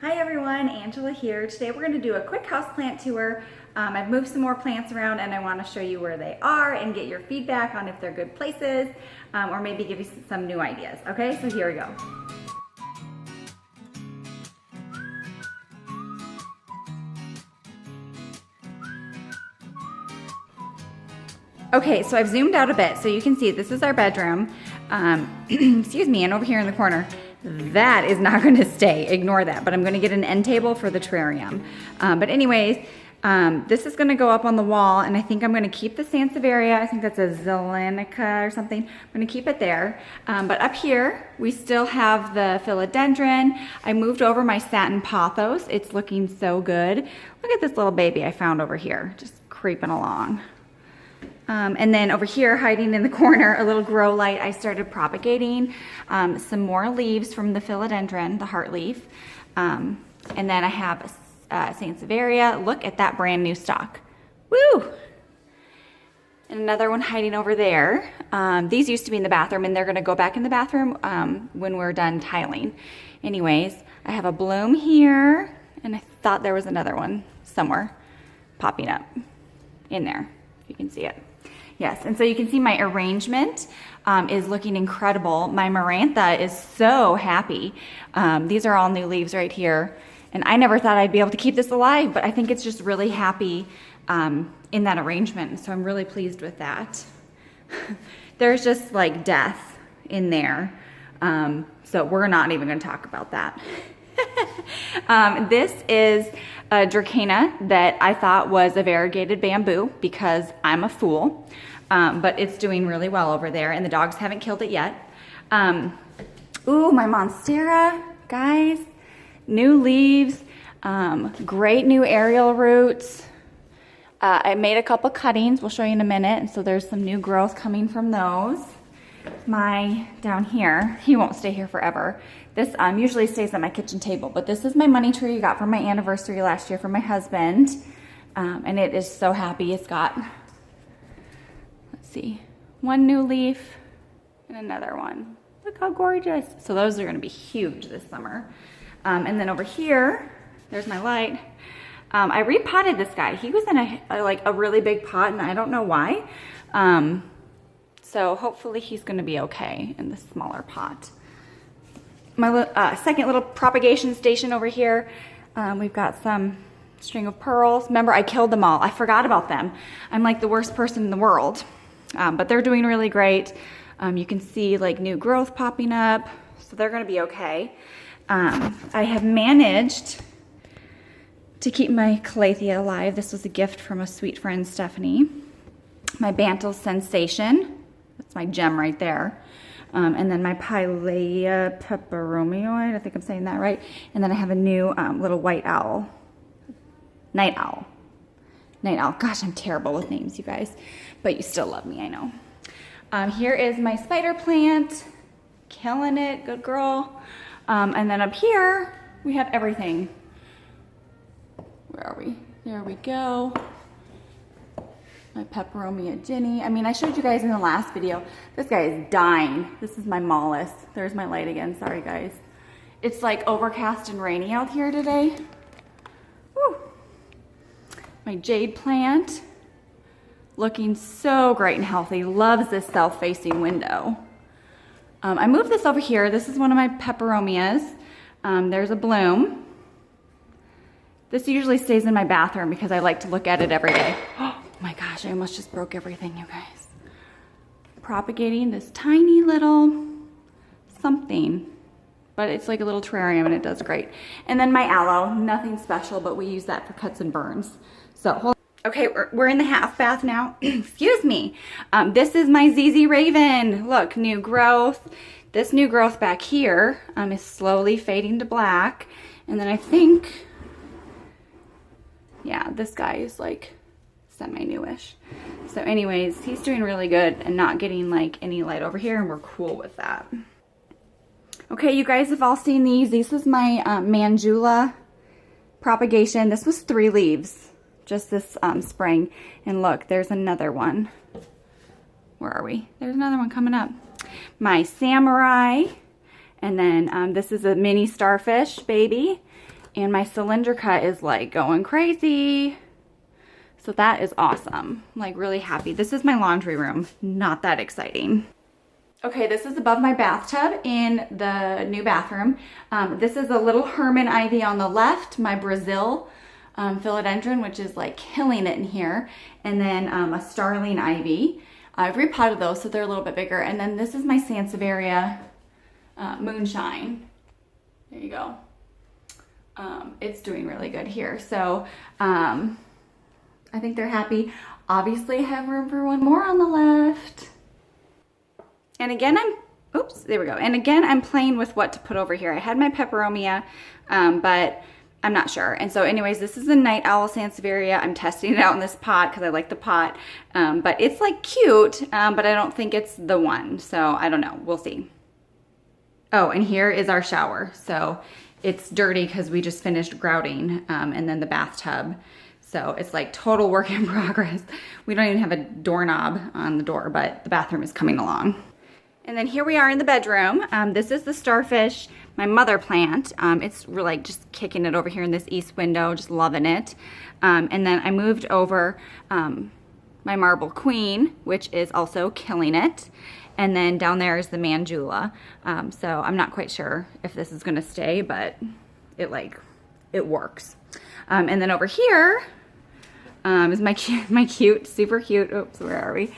Hi everyone, Angela here. Today we're going to do a quick houseplant tour. I've moved some more plants around and I want to show you where they are and get your feedback on if they're good places or maybe give you some new ideas. Okay, so here we go. Okay, so I've zoomed out a bit so you can see this is our bedroom. Excuse me, and over here in the corner, that is not going to stay. Ignore that, but I'm going to get an end table for the terrarium. But anyways, this is going to go up on the wall, and I think I'm going to keep the Sansevieria. I think that's a Zelenica or something. I'm going to keep it there. But up here, we still have the philodendron. I moved over my satin pothos. It's looking so good. Look at this little baby I found over here, just creeping along. And then over here, hiding in the corner, a little grow light, I started propagating some more leaves from the philodendron, the heart leaf. And then I have Sansevieria. Look at that brand new stalk. Woo! And another one hiding over there. These used to be in the bathroom, and they're going to go back in the bathroom when we're done tiling. Anyways, I have a bloom here, and I thought there was another one somewhere popping up in there, if you can see it. Yes, and so you can see my arrangement is looking incredible. My Marantha is so happy. These are all new leaves right here. And I never thought I'd be able to keep this alive, but I think it's just really happy in that arrangement. So I'm really pleased with that. There's just like death in there. So we're not even gonna talk about that. This is a Dracena that I thought was a variegated bamboo because I'm a fool, but it's doing really well over there and the dogs haven't killed it yet. Ooh, my Monstera, guys, new leaves, great new aerial roots. I made a couple cuttings, we'll show you in a minute, and so there's some new growth coming from those. My down here, he won't stay here forever. This usually stays at my kitchen table, but this is my money tree I got for my anniversary last year from my husband, and it is so happy. It's got, let's see, one new leaf and another one. Look how gorgeous. So those are going to be huge this summer. And then over here, there's my light. I repotted this guy. He was in a really big pot, and I don't know why. So hopefully he's going to be okay in the smaller pot. My second little propagation station over here, we've got some string of pearls. Remember, I killed them all. I forgot about them. I'm like the worst person in the world, but they're doing really great. You can see like new growth popping up, so they're going to be okay. I have managed to keep my calathea alive. This was a gift from a sweet friend, Stephanie. My Bantle Sensation. That's my gem right there. And then my Pilea peperomioid, I think I'm saying that right. And then I have a new little white owl. Night owl. Night owl. Gosh, I'm terrible with names, you guys. But you still love me, I know. Here is my spider plant. Killing it, good girl. And then up here, we have everything. Where are we? There we go. My peperomia Ginny. I mean, I showed you guys in the last video. This guy is dying. This is my Mollis. There's my light again. Sorry, guys. It's like overcast and rainy out here today. Woo. My jade plant. Looking so great and healthy. Loves this south-facing window. I moved this over here. This is one of my peperomias. There's a bloom. This usually stays in my bathroom because I like to look at it every day. Oh my gosh, I almost just broke everything, you guys. Propagating this tiny little something, but it's like a little terrarium and it does great. And then my aloe, nothing special, but we use that for cuts and burns. So, hold on. Okay, we're in the half bath now. Excuse me. This is my ZZ Raven. Look, new growth. This new growth back here is slowly fading to black. And then I think, yeah, this guy is like semi-newish. So anyways, he's doing really good and not getting like any light over here, and we're cool with that. Okay, you guys have all seen these. This is my Manjula propagation. This was 3 leaves just this spring. And look, there's another one. Where are we? There's another one coming up. My Samurai. And then this is a mini starfish baby. And my Cylindrica is like going crazy. So that is awesome. I'm like really happy. This is my laundry room. Not that exciting. Okay, this is above my bathtub in the new bathroom. This is a little Herman ivy on the left, my Brazil philodendron, which is like killing it in here. And then a starling ivy. I've repotted those so they're a little bit bigger. And then this is my Sansevieria moonshine. There you go. It's doing really good here. So I think they're happy. Obviously I have room for one more on the left. And again, oops, there we go. And again, I'm playing with what to put over here. I had my peperomia, but I'm not sure. And so anyways, this is a night owl Sansevieria. I'm testing it out in this pot because I like the pot. But it's like cute, but I don't think it's the one. So I don't know, we'll see. Oh, and here is our shower. So it's dirty because we just finished grouting, and then the bathtub. So it's like total work in progress. We don't even have a doorknob on the door, but the bathroom is coming along. And then here we are in the bedroom. This is the starfish, my mother plant. It's really like just kicking it over here in this east window, just loving it. And then I moved over my marble queen, which is also killing it. And then down there is the Mandula. So I'm not quite sure if this is gonna stay, but it works. And then over here is my cute, super cute, oops, where are we?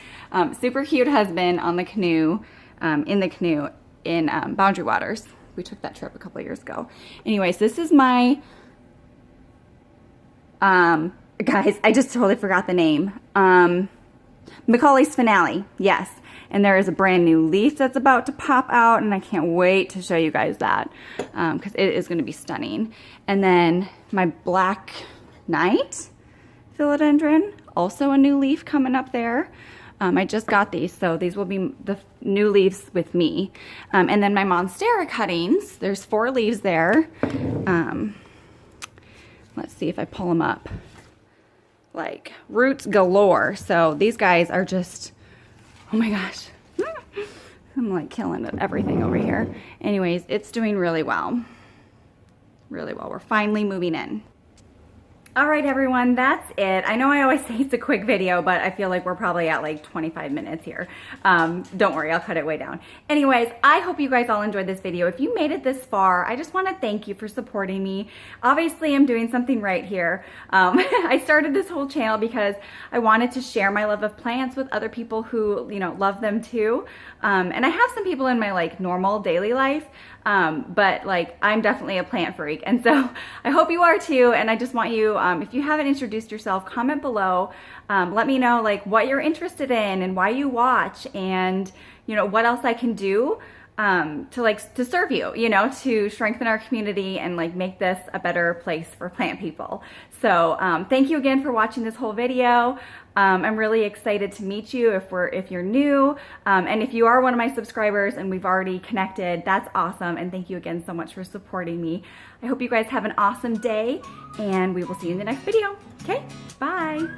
Super cute husband on the canoe, in the canoe in Boundary Waters. We took that trip a couple of years ago. Anyways, this is my, guys, I just totally forgot the name. Macaulay's Finale, yes. And there is a brand new leaf that's about to pop out, and I can't wait to show you guys that because it is going to be stunning. And then my Black Knight philodendron, also a new leaf coming up there. I just got these, so these will be the new leaves with me. And then my Monstera cuttings, there's 4 leaves there. Let's see if I pull them up. Like roots galore. So these guys are just, oh my gosh. I'm like killing everything over here. Anyways, it's doing really well. Really well. We're finally moving in. All right, everyone, that's it. I know I always say it's a quick video, but I feel like we're probably at like 25 minutes here. Don't worry, I'll cut it way down. Anyways, I hope you guys all enjoyed this video. If you made it this far, I just want to thank you for supporting me. Obviously, I'm doing something right here. I started this whole channel because I wanted to share my love of plants with other people who, you know, love them too. And I have some people in my like normal daily life, but like I'm definitely a plant freak. And so I hope you are too. And I just want you, if you haven't introduced yourself, comment below. Let me know like what you're interested in and why you watch, and you know what else I can do to serve you, you know, to strengthen our community and like make this a better place for plant people. So thank you again for watching this whole video. I'm really excited to meet you if you're new, and if you are one of my subscribers and we've already connected, that's awesome. And thank you again so much for supporting me. I hope you guys have an awesome day, and we will see you in the next video. Okay, bye.